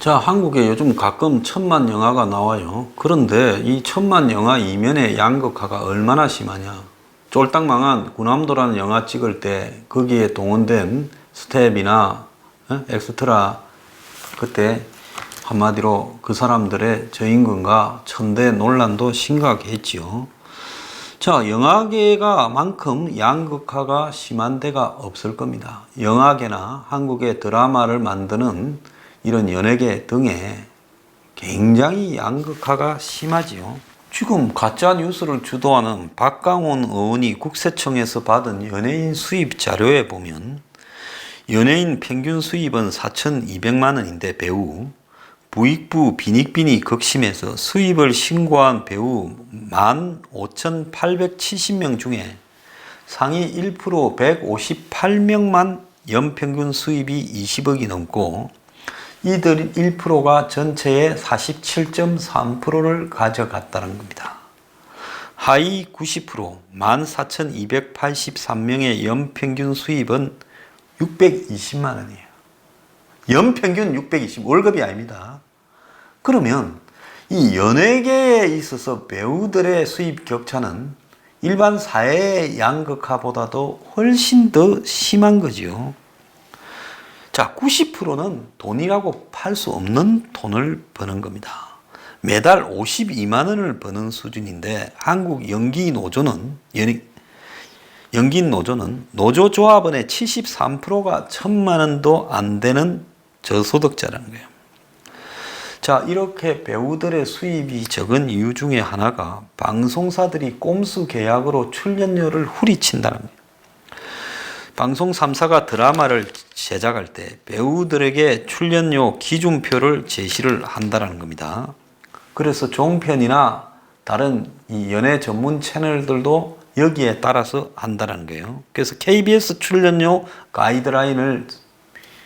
자, 한국에 요즘 가끔 천만 영화가 나와요. 그런데 이 천만 영화 이면의 양극화가 얼마나 심하냐. 쫄딱 망한 군함도라는 영화 찍을 때 거기에 동원된 스텝이나 엑스트라, 그때 한마디로 그 사람들의 저임금과 천대 논란도 심각했지요. 자, 영화계가 만큼 양극화가 심한 데가 없을 겁니다. 영화계나 한국의 드라마를 만드는 이런 연예계 등에 굉장히 양극화가 심하지요. 지금 가짜 뉴스를 주도하는 박강원 의원이 국세청에서 받은 연예인 수입 자료에 보면 연예인 평균 수입은 4,200만 원인데 배우 부익부 빈익빈이 극심해서 수입을 신고한 배우 15,870명 중에 상위 1% 158명만 연평균 수입이 20억이 넘고 이들 1%가 전체의 47.3%를 가져갔다는 겁니다. 하위 90% 14,283명의 연평균 수입은 620만 원이에요. 연평균 620, 월급이 아닙니다. 그러면 이 연예계에 있어서 배우들의 수입 격차는 일반 사회의 양극화보다도 훨씬 더 심한 거죠. 자, 90%는 돈이라고 팔 수 없는 돈을 버는 겁니다. 매달 52만 원을 버는 수준인데 한국 연기노조는 노조조합원의 73%가 1,000만 원도 안 되는 저소득자라는 거예요. 자, 이렇게 배우들의 수입이 적은 이유 중에 하나가 방송사들이 꼼수 계약으로 출연료를 후리친다는 거예요. 방송 3사가 드라마를 제작할 때 배우들에게 출연료 기준표를 제시를 한다는 겁니다. 그래서 종편이나 다른 이 연예 전문 채널들도 여기에 따라서 한다는 거예요. 그래서 KBS 출연료 가이드라인을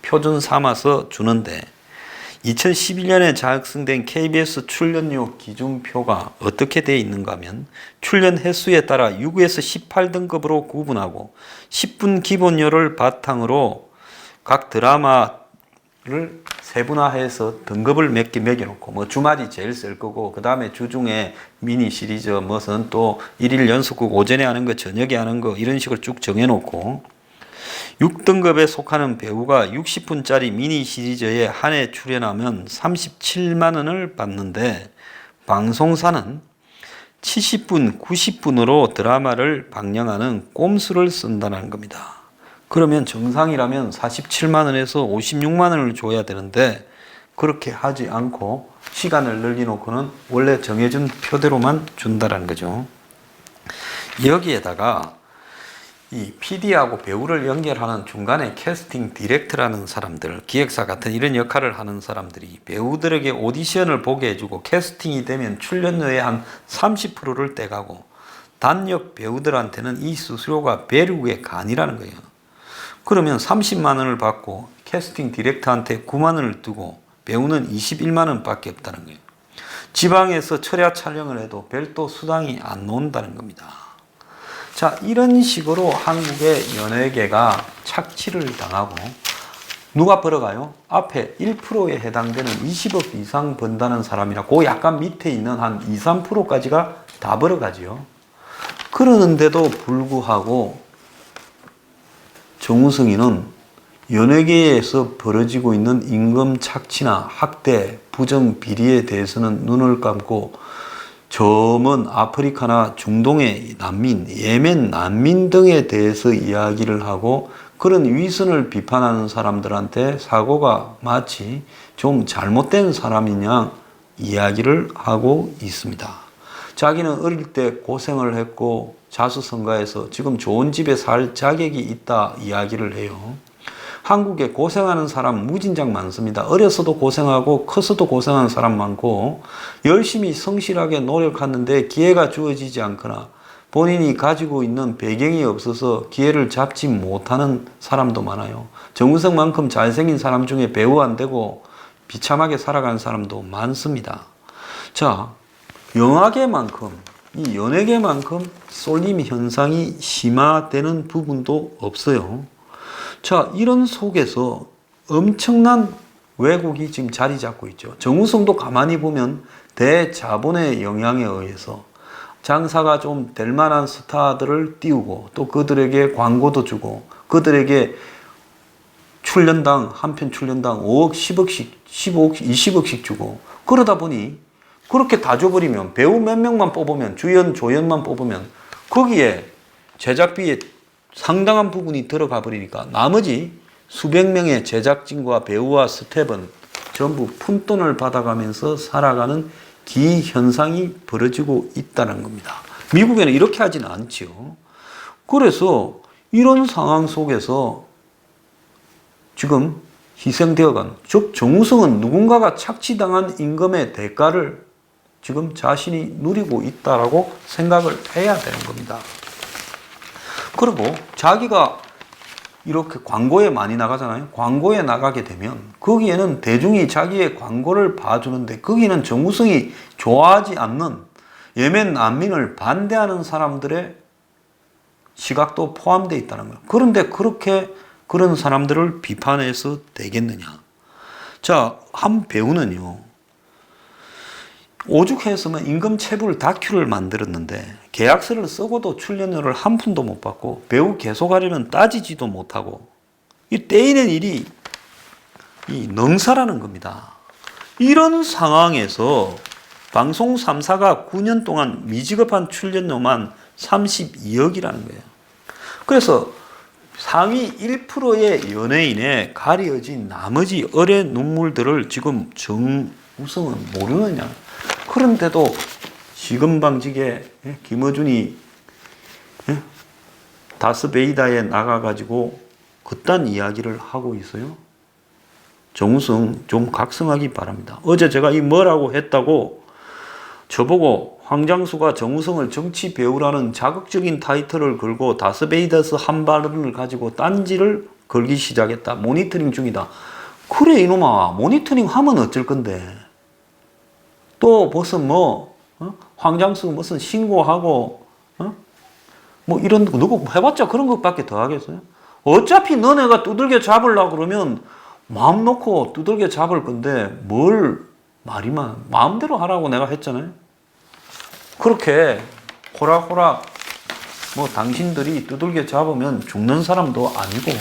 표준 삼아서 주는데 2011년에 작성된 KBS 출연료 기준표가 어떻게 되어 있는가 하면 출연 횟수에 따라 6에서 18등급으로 구분하고 10분 기본료를 바탕으로 각 드라마를 세분화해서 등급을 몇 개 매겨놓고 뭐 주말이 제일 쓸 거고 그 다음에 주중에 미니 시리즈 무슨 또 일일 연속극 오전에 하는 거 저녁에 하는 거 이런 식으로 쭉 정해놓고 6등급에 속하는 배우가 60분짜리 미니 시리즈에 한 해 출연하면 37만 원을 받는데 방송사는 70분, 90분으로 드라마를 방영하는 꼼수를 쓴다는 겁니다. 그러면 정상이라면 47만 원에서 56만 원을 줘야 되는데 그렇게 하지 않고 시간을 늘려놓고는 원래 정해준 표대로만 준다는 거죠. 여기에다가 이 PD하고 배우를 연결하는 중간에 캐스팅 디렉터라는 사람들, 기획사 같은 이런 역할을 하는 사람들이 배우들에게 오디션을 보게 해주고 캐스팅이 되면 출연료의 한 30%를 떼가고 단역 배우들한테는 이 수수료가 배류의 간이라는 거예요. 그러면 30만 원을 받고 캐스팅 디렉터한테 9만 원을 두고 배우는 21만 원밖에 없다는 거예요. 지방에서 철야 촬영을 해도 별도 수당이 안 나온다는 겁니다. 자, 이런 식으로 한국의 연예계가 착취를 당하고 누가 벌어가요? 앞에 1%에 해당되는 20억 이상 번다는 사람이나 그 약간 밑에 있는 한 2, 3%까지가 다 벌어가지요. 그러는데도 불구하고 정우성이는 연예계에서 벌어지고 있는 임금 착취나 학대, 부정 비리에 대해서는 눈을 감고 저 먼 아프리카나 중동의 난민, 예멘 난민 등에 대해서 이야기를 하고 그런 위선을 비판하는 사람들한테 사고가 마치 좀 잘못된 사람이냐 이야기를 하고 있습니다. 자기는 어릴 때 고생을 했고 자수성가해서 지금 좋은 집에 살 자격이 있다 이야기를 해요. 한국에 고생하는 사람 무진장 많습니다. 어려서도 고생하고 커서도 고생하는 사람 많고 열심히 성실하게 노력하는데 기회가 주어지지 않거나 본인이 가지고 있는 배경이 없어서 기회를 잡지 못하는 사람도 많아요. 정우성만큼 잘생긴 사람 중에 배우 안 되고 비참하게 살아가는 사람도 많습니다. 자, 영화계만큼 이 연예계만큼 쏠림 현상이 심화되는 부분도 없어요. 자, 이런 속에서 엄청난 왜곡이 지금 자리 잡고 있죠. 정우성도 가만히 보면 대자본의 영향에 의해서 장사가 좀 될 만한 스타들을 띄우고 또 그들에게 광고도 주고 그들에게 출연당 한 편 출연당 5억, 10억씩, 15억, 20억씩 주고 그러다 보니 그렇게 다 줘버리면 배우 몇 명만 뽑으면 주연, 조연만 뽑으면 거기에 제작비에 상당한 부분이 들어가 버리니까 나머지 수백 명의 제작진과 배우와 스텝은 전부 푼돈을 받아가면서 살아가는 기현상이 벌어지고 있다는 겁니다. 미국에는 이렇게 하지는 않죠. 그래서 이런 상황 속에서 지금 희생되어간, 즉 정우성은 누군가가 착취당한 임금의 대가를 지금 자신이 누리고 있다라고 생각을 해야 되는 겁니다. 그리고 자기가 이렇게 광고에 많이 나가잖아요. 광고에 나가게 되면 거기에는 대중이 자기의 광고를 봐주는데 거기는 정우성이 좋아하지 않는 예멘 난민을 반대하는 사람들의 시각도 포함되어 있다는 거예요. 그런데 그렇게 그런 사람들을 비판해서 되겠느냐. 자, 한 배우는요. 오죽했으면 임금 체불 다큐를 만들었는데 계약서를 쓰고도 출연료를 한 푼도 못 받고 배우 계속하려면 따지지도 못하고 이 떼이는 일이 이 능사라는 겁니다. 이런 상황에서 방송 3사가 9년 동안 미지급한 출연료만 32억이라는 거예요. 그래서 상위 1%의 연예인에 가려진 나머지 어뢰 눈물들을 지금 정우성은 모르느냐. 그런데도 시금방직에 김어준이 다스베이다에 나가가지고 그딴 이야기를 하고 있어요. 정우성 좀 각성하기 바랍니다. 어제 제가 이 뭐라고 했다고 저보고 황장수가 정우성을 정치 배우라는 자극적인 타이틀을 걸고 다스베이다스 한 발언을 가지고 딴지를 걸기 시작했다. 모니터링 중이다. 그래 이놈아, 모니터링 하면 어쩔 건데. 또 무슨 황장수 무슨 신고하고 뭐 이런 거 누구 해봤자 그런 것밖에 더 하겠어요? 어차피 너네가 두들겨 잡으려고 그러면 마음 놓고 두들겨 잡을 건데 뭘 말이만 마음대로 하라고 내가 했잖아요. 그렇게 호락호락 뭐 당신들이 두들겨 잡으면 죽는 사람도 아니고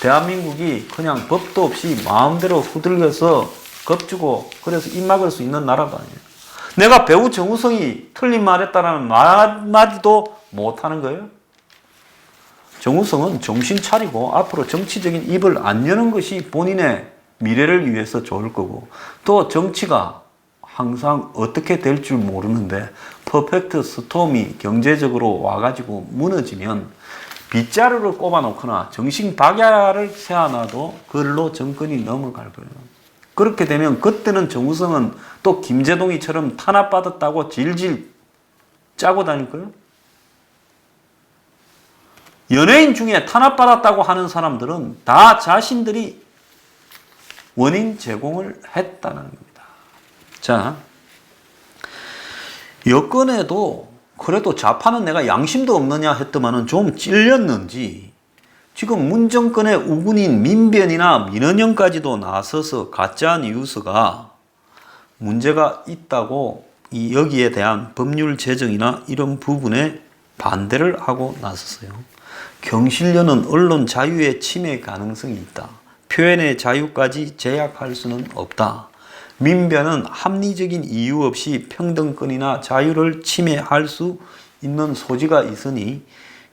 대한민국이 그냥 법도 없이 마음대로 후들겨서 겁주고 그래서 입 막을 수 있는 나라도 아니에요. 내가 배우 정우성이 틀린 말 했다라는 말 한마디도 못하는 거예요. 정우성은 정신 차리고 앞으로 정치적인 입을 안 여는 것이 본인의 미래를 위해서 좋을 거고 또 정치가 항상 어떻게 될 줄 모르는데 퍼펙트 스톰이 경제적으로 와가지고 무너지면 빗자루를 꼽아놓거나 정신박야를 세워놔도 그걸로 정권이 넘어갈 거예요. 그렇게 되면 그때는 정우성은 또 김재동이처럼 탄압받았다고 질질 짜고 다닐 거예요. 연예인 중에 탄압받았다고 하는 사람들은 다 자신들이 원인 제공을 했다는 겁니다. 자, 여권에도 그래도 좌파는 내가 양심도 없느냐 했더만은 좀 찔렸는지 지금 문정권의 우군인 민변이나 민원영까지도 나서서 가짜 뉴스가 문제가 있다고 여기에 대한 법률 제정이나 이런 부분에 반대를 하고 나섰어요. 경실련은 언론 자유의 침해 가능성이 있다. 표현의 자유까지 제약할 수는 없다. 민변은 합리적인 이유 없이 평등권이나 자유를 침해할 수 있는 소지가 있으니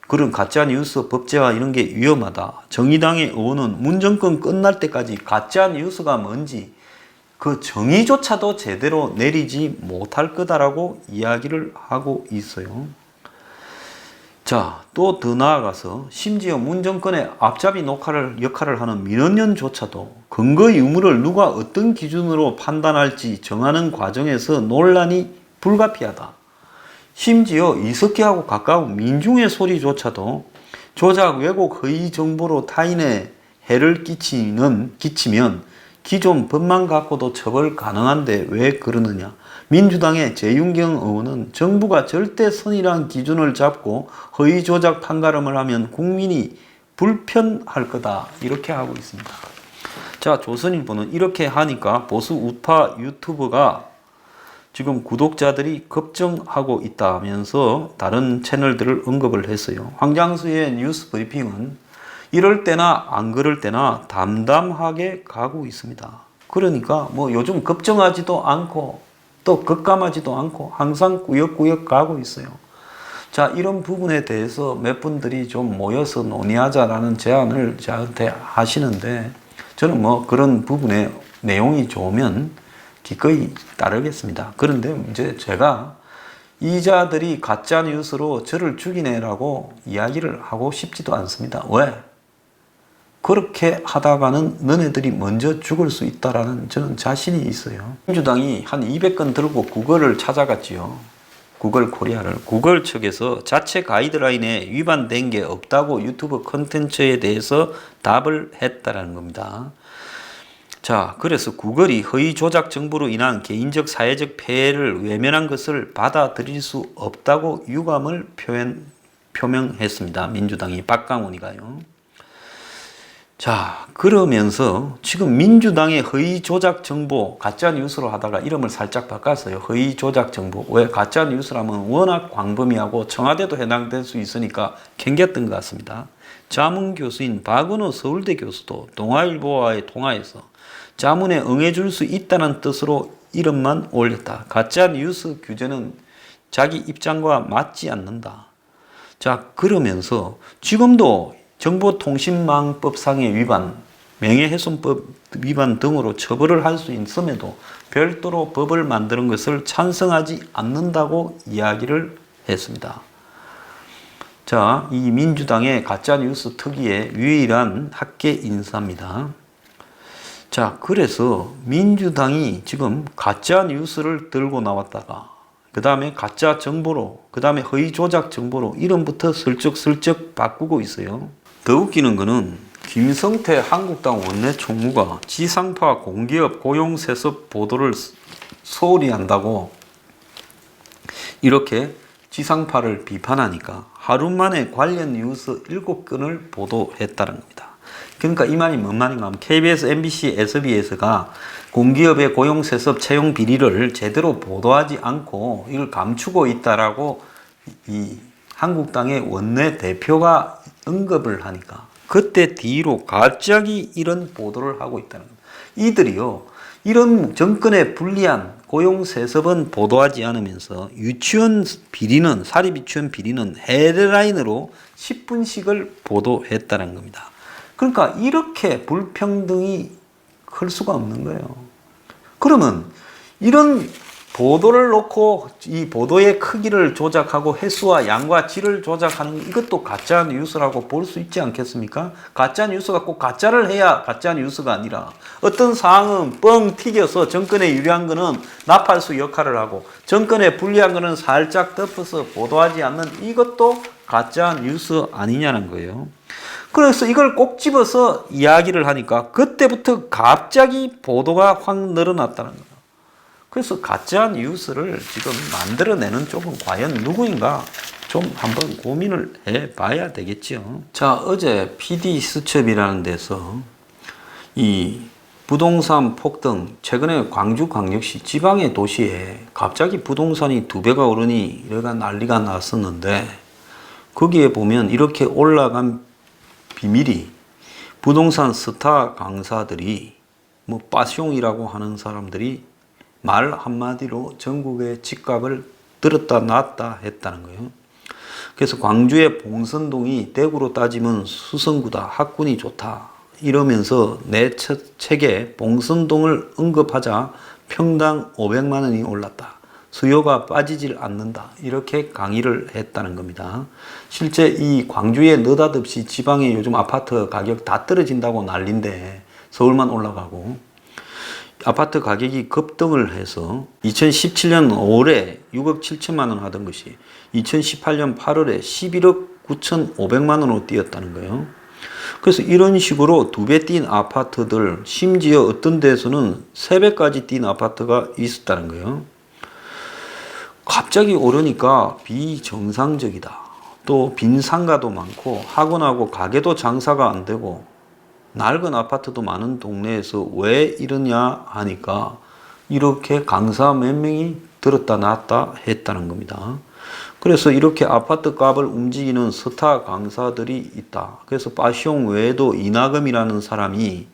그런 가짜뉴스 법제화 이런 게 위험하다. 정의당의 의원은 문정권 끝날 때까지 가짜뉴스가 뭔지 그 정의조차도 제대로 내리지 못할 거다라고 이야기를 하고 있어요. 자, 또 더 나아가서 심지어 문정권의 앞잡이 역할을 하는 민원연조차도 근거 유무를 누가 어떤 기준으로 판단할지 정하는 과정에서 논란이 불가피하다. 심지어 이석기하고 가까운 민중의 소리조차도 조작, 왜곡, 허위 정보로 타인의 해를 끼치면 기존 법만 갖고도 처벌 가능한데 왜 그러느냐. 민주당의 재윤경 의원은 정부가 절대선이라는 기준을 잡고 허위 조작 판가름을 하면 국민이 불편할 거다 이렇게 하고 있습니다. 자, 조선일보는 이렇게 하니까 보수 우파 유튜버가 지금 구독자들이 급증하고 있다면서 다른 채널들을 언급을 했어요. 황장수의 뉴스 브리핑은 이럴 때나 안 그럴 때나 담담하게 가고 있습니다. 그러니까 뭐 요즘 급증하지도 않고 또 급감하지도 않고 항상 꾸역꾸역 가고 있어요. 자, 이런 부분에 대해서 몇 분들이 좀 모여서 논의하자라는 제안을 저한테 하시는데 저는 뭐 그런 부분에 내용이 좋으면 기꺼이 따르겠습니다. 그런데 이제 제가 이자들이 가짜 뉴스로 저를 죽이네라고 이야기를 하고 싶지도 않습니다. 왜? 그렇게 하다가는 너네들이 먼저 죽을 수 있다라는 저는 자신이 있어요. 민주당이 한 200건 들고 구글을 찾아갔지요. 구글 코리아를. 구글 측에서 자체 가이드라인에 위반된 게 없다고 유튜브 콘텐츠에 대해서 답을 했다라는 겁니다. 자, 그래서 구글이 허위 조작 정보로 인한 개인적 사회적 폐해를 외면한 것을 받아들일 수 없다고 유감을 표명했습니다. 민주당이 박강훈이가요. 자, 그러면서 지금 민주당의 허위 조작 정보 가짜 뉴스로 하다가 이름을 살짝 바꿨어요. 허위 조작 정보. 왜? 가짜 뉴스라면 워낙 광범위하고 청와대도 해당될 수 있으니까 캥겼던 것 같습니다. 자문 교수인 박은호 서울대 교수도 동아일보와의 통화에서 자문에 응해줄 수 있다는 뜻으로 이름만 올렸다. 가짜 뉴스 규제는 자기 입장과 맞지 않는다. 자, 그러면서 지금도 정보통신망법상의 위반, 명예훼손법 위반 등으로 처벌을 할 수 있음에도 별도로 법을 만드는 것을 찬성하지 않는다고 이야기를 했습니다. 자, 이 민주당의 가짜뉴스 특위의 유일한 학계 인사입니다. 자, 그래서 민주당이 지금 가짜뉴스를 들고 나왔다가 그 다음에 가짜 정보로, 그 다음에 허위 조작 정보로 이름부터 슬쩍슬쩍 바꾸고 있어요. 더 웃기는 거는 김성태 한국당 원내총무가 지상파 공기업 고용세습 보도를 소홀히 한다고 이렇게 지상파를 비판하니까 하루 만에 관련 뉴스 7건을 보도했다는 겁니다. 그러니까 이 말이 뭔 말인가 하면 KBS, MBC, SBS가 공기업의 고용세습 채용 비리를 제대로 보도하지 않고 이걸 감추고 있다라고 이 한국당의 원내대표가 언급을 하니까 그때 뒤로 갑자기 이런 보도를 하고 있다는 겁니다. 이들이요, 이런 정권에 불리한 고용세습은 보도하지 않으면서 유치원 비리는, 사립유치원 비리는 헤드라인으로 10분씩을 보도했다는 겁니다. 그러니까 이렇게 불평등이 클 수가 없는 거예요. 그러면 이런 보도를 놓고 이 보도의 크기를 조작하고 횟수와 양과 질을 조작하는 이것도 가짜 뉴스라고 볼 수 있지 않겠습니까? 가짜 뉴스가 꼭 가짜를 해야 가짜 뉴스가 아니라 어떤 상황은 뻥 튀겨서 정권에 유리한 거는 나팔수 역할을 하고 정권에 불리한 거는 살짝 덮어서 보도하지 않는 이것도 가짜 뉴스 아니냐는 거예요. 그래서 이걸 꼭 집어서 이야기를 하니까 그때부터 갑자기 보도가 확 늘어났다는 거예요. 그래서 가짜 뉴스를 지금 만들어내는 쪽은 과연 누구인가 좀 한번 고민을 해봐야 되겠죠. 자, 어제 PD수첩이라는 데서 이 부동산 폭등, 최근에 광주광역시 지방의 도시에 갑자기 부동산이 2배가 오르니 여기가 난리가 났었는데 거기에 보면 이렇게 올라간 비밀이 부동산 스타 강사들이 뭐 빠숑이라고 하는 사람들이 말 한마디로 전국의 집값을 들었다 놨다 했다는 거예요. 그래서 광주의 봉선동이 대구로 따지면 수성구다, 학군이 좋다 이러면서 내 책에 봉선동을 언급하자 평당 500만 원이 올랐다. 수요가 빠지질 않는다. 이렇게 강의를 했다는 겁니다. 실제 이 광주에 느닷없이 지방에 요즘 아파트 가격 다 떨어진다고 난린데 서울만 올라가고 아파트 가격이 급등을 해서 2017년 5월에 6억 7천만 원 하던 것이 2018년 8월에 11억 9,500만 원으로 뛰었다는 거예요. 그래서 이런 식으로 2배 뛴 아파트들, 심지어 어떤 데서는 3배까지 뛴 아파트가 있었다는 거예요. 갑자기 오르니까 비정상적이다. 또 빈 상가도 많고 학원하고 가게도 장사가 안 되고 낡은 아파트도 많은 동네에서 왜 이러냐 하니까 이렇게 강사 몇 명이 들었다 놨다 했다는 겁니다. 그래서 이렇게 아파트 값을 움직이는 스타 강사들이 있다. 그래서 파시옹 외에도 이나금이라는 사람이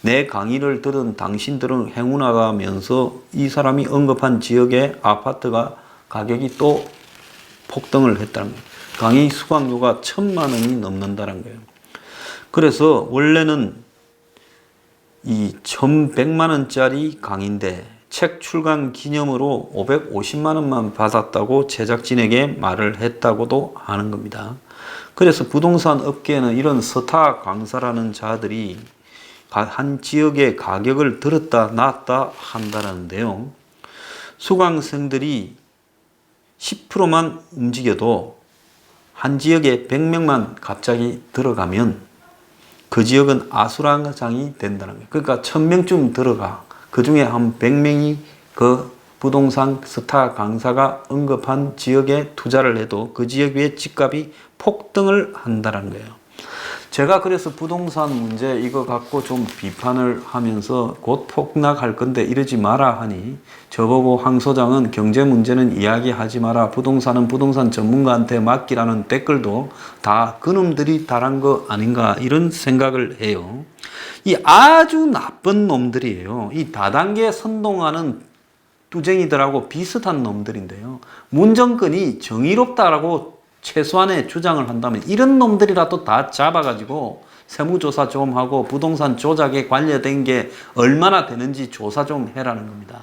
내 강의를 들은 당신들은 행운아가면서 이 사람이 언급한 지역의 아파트가 가격이 또 폭등을 했다는 거예요. 강의 수강료가 1,000만 원이 넘는다는 거예요. 그래서 원래는 이 1,100만 원짜리 강의인데 책 출간 기념으로 550만 원만 받았다고 제작진에게 말을 했다고도 하는 겁니다. 그래서 부동산 업계에는 이런 스타 강사라는 자들이 한 지역의 가격을 들었다 놨다 한다는데요. 수강생들이 10%만 움직여도 한 지역에 100명만 갑자기 들어가면 그 지역은 아수라장이 된다는 거예요. 그러니까 1,000명쯤 들어가. 그 중에 한 100명이 그 부동산 스타 강사가 언급한 지역에 투자를 해도 그 지역의 집값이 폭등을 한다는 거예요. 제가 그래서 부동산 문제 이거 갖고 좀 비판을 하면서 곧 폭락할 건데 이러지 마라 하니 저보고 황 소장은 경제 문제는 이야기하지 마라. 부동산은 부동산 전문가한테 맡기라는 댓글도 다 그놈들이 달한 거 아닌가 이런 생각을 해요. 이 아주 나쁜 놈들이에요. 이 다단계 선동하는 뚜쟁이들하고 비슷한 놈들인데요. 문정권이 정의롭다라고 최소한의 주장을 한다면 이런 놈들이라도 다 잡아가지고 세무조사 좀 하고 부동산 조작에 관련된 게 얼마나 되는지 조사 좀 해라는 겁니다.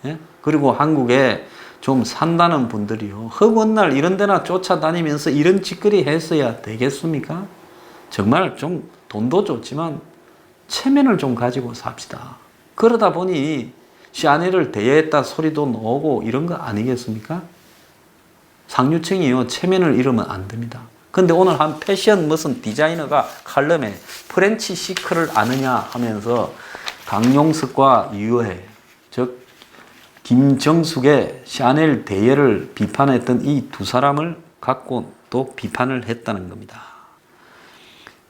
예? 그리고 한국에 좀 산다는 분들이요. 허구한 날 이런 데나 쫓아다니면서 이런 짓거리 했어야 되겠습니까? 정말 좀 돈도 좋지만 체면을 좀 가지고 삽시다. 그러다 보니 샤넬을 대여했다 소리도 나오고 이런 거 아니겠습니까? 상류층이요. 체면을 잃으면 안 됩니다. 근데 오늘 한 패션 무슨 디자이너가 칼럼에 프렌치 시크를 아느냐 하면서 강용석과 유해, 즉 김정숙의 샤넬 대여를 비판했던 이 두 사람을 갖고 또 비판을 했다는 겁니다.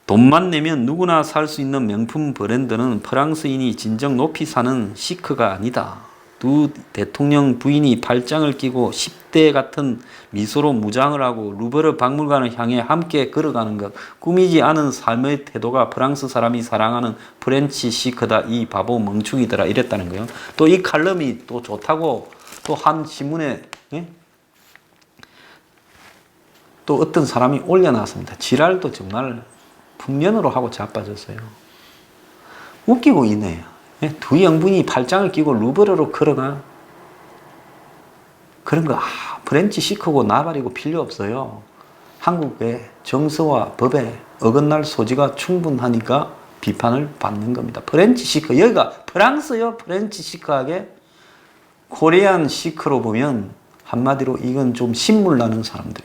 돈만 내면 누구나 살 수 있는 명품 브랜드는 프랑스인이 진정 높이 사는 시크가 아니다. 두 대통령 부인이 팔짱을 끼고 10대 같은 미소로 무장을 하고 루브르 박물관을 향해 함께 걸어가는 것, 꾸미지 않은 삶의 태도가 프랑스 사람이 사랑하는 프렌치 시크다. 이 바보 멍충이더라 이랬다는 거예요. 또 이 칼럼이 또 좋다고 또 한 신문에 또 어떤 사람이 올려놨습니다. 지랄도 정말 풍년으로 하고 자빠졌어요. 웃기고 있네요. 두 영분이 팔짱을 끼고 루브르로 걸어가. 그런 거 프렌치 시크고 나발이고 필요 없어요. 한국의 정서와 법에 어긋날 소지가 충분하니까 비판을 받는 겁니다. 프렌치 시크, 여기가 프랑스요. 프렌치 시크하게 코리안 시크로 보면 한마디로 이건 좀 신물 나는 사람들.